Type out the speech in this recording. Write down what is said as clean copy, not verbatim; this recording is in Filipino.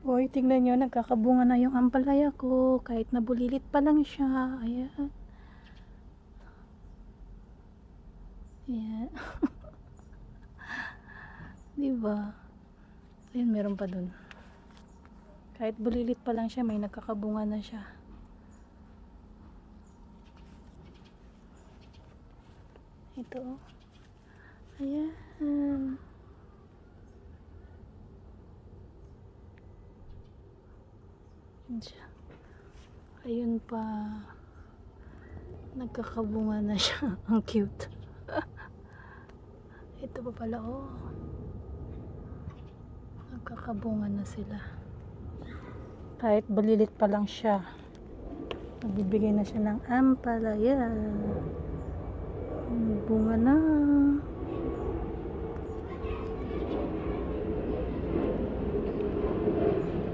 Uy, tingnan nyo, nagkakabunga na yung ampalaya ko. Kahit nabulilit pa lang siya. Ayan. Ayan. Diba? Ayan, meron pa dun. Kahit bulilit pa lang siya, may nagkakabunga na siya. Ito, oh. Ayan. Ayan siya. Ayun pa. Nagkakabunga na siya. Ang cute. Ito pa pala, oh. Nagkakabunga na sila. Kahit bulilit pa lang siya. Nagbibigay na siya ng ampalaya. Bunga na.